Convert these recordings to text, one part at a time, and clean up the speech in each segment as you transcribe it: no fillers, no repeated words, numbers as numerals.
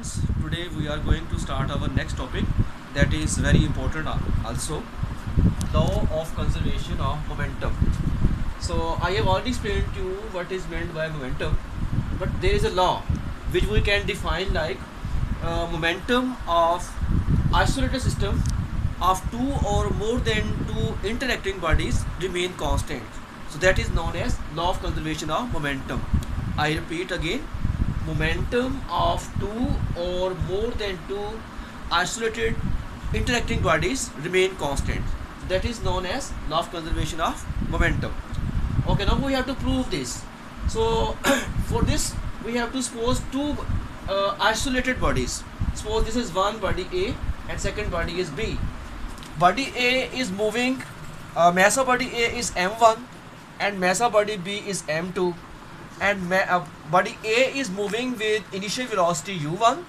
students, today we are going to start our next topic that is very important also, law of conservation of momentum. So I have already explained to you what is meant by momentum, but there is a law which we can define like momentum of isolated system of two or more than two interacting bodies remain constant. So that is known as law of conservation of momentum. I repeat again, momentum of two or more than two isolated interacting bodies remain constant. That is known as law of conservation of momentum. Okay, now we have to prove this. So for this we have to suppose two isolated bodies. Suppose this is one body A and second body is B. Body A is moving, mass of body A is m1 and mass of body B is m2, and body A is moving with initial velocity u1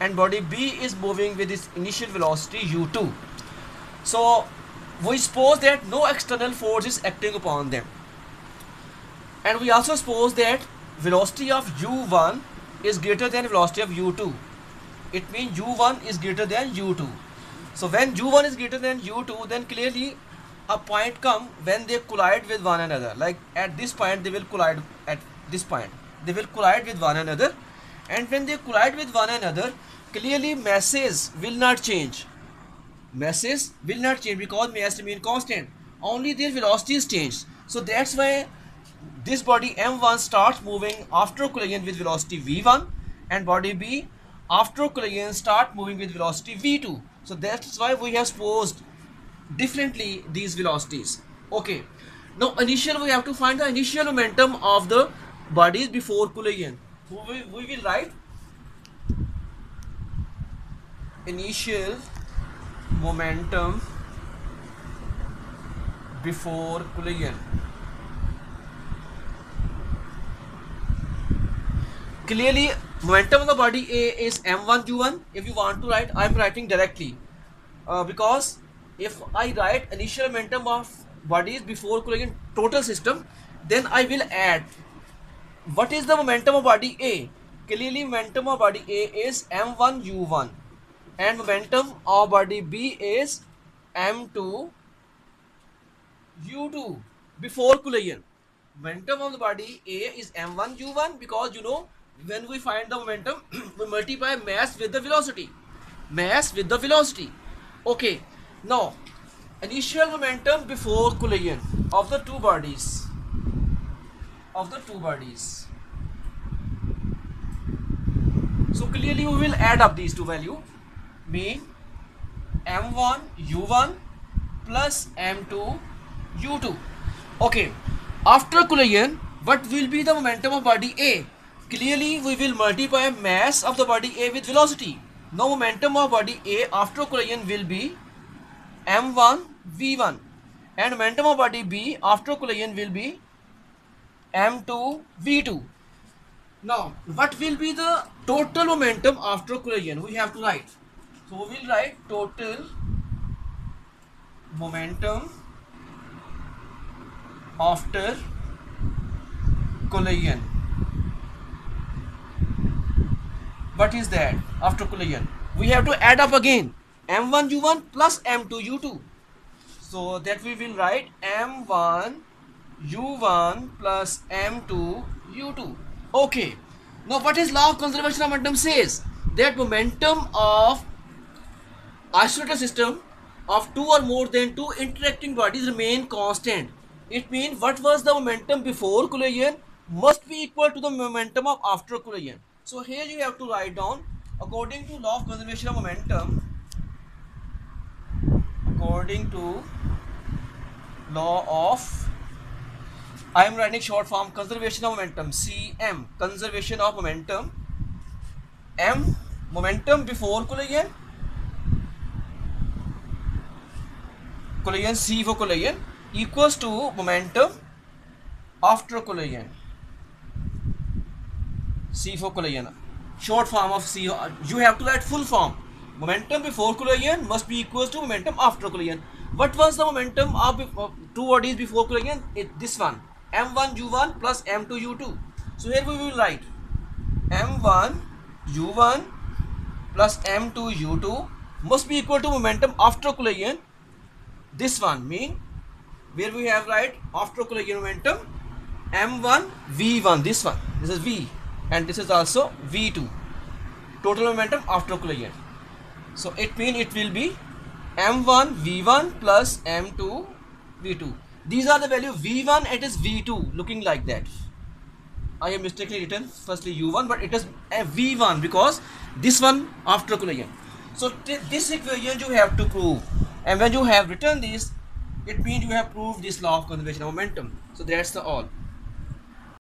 and body B is moving with its initial velocity u2. So we suppose that no external force is acting upon them, and we also suppose that velocity of u1 is greater than velocity of u2. It means u1 is greater than u2. So when u1 is greater than u2, then clearly a point come when they collide with one another. Like at this point they will collide, at this point they will collide with one another, and when they collide with one another, clearly masses will not change. Masses will not change because mass remain constant. Only their velocities change. So that's why this body m1 starts moving after collision with velocity v1, and body B after collision start moving with velocity v2. So that's why we have supposed differently these velocities. Okay, now initial we have to find the initial momentum of the bodies before collision. We will write initial momentum before collision. Clearly momentum of the body A is m1 u1. If you want to write, I am writing directly because if I write initial momentum of bodies before collision total system, then I will add what is the momentum of body A. Clearly momentum of body A is m1 u1 and momentum of body B is m2 u2 before collision. Momentum of the body A is m1 u1 because you know when we find the momentum we multiply mass with the velocity. Mass with the velocity. Okay, now initial momentum before collision of the two bodies. So clearly we will add up these two values, mean m1 u1 plus m2 u2. Okay, after collision what will be the momentum of body A? Clearly we will multiply mass of the body A with velocity. Now momentum of body A after collision will be m1 v1 and momentum of body B after collision will be m2 v2. Now what will be the total momentum after collision? We have to write. So we will write total momentum after collision. What is that after collision? We have to add up again m1 u1 plus m2 u2. So that we will write m1 u1 plus m2 u2. Okay, now what is law of conservation of momentum says? That momentum of isolated system of two or more than two interacting bodies remain constant. It means what was the momentum before collision must be equal to the momentum of after collision. So here you have to write down according to law of conservation of momentum. According to law of, I am writing short form, conservation of momentum, CM, conservation of momentum. M, momentum before collision, collision C for collision, equals to momentum after collision, C for collision. Short form of C, you have to write full form. Momentum before collision must be equals to momentum after collision. What was the momentum of two bodies before collision? This one, m1 u1 plus m2 u2. So here we will write m1 u1 plus m2 u2 must be equal to momentum after collision. This one mean where we have right after collision momentum m1 v1, this is v, and this is also v2, total momentum after collision. So it means it will be m1 v1 plus m2 v2. These are the value v1, it is v2 looking like that. I have mistakenly written firstly u1, but it is a v1 because this one after collision. So this equation you have to prove, and when you have written this, it means you have proved this law of conservation of momentum. So that's the all.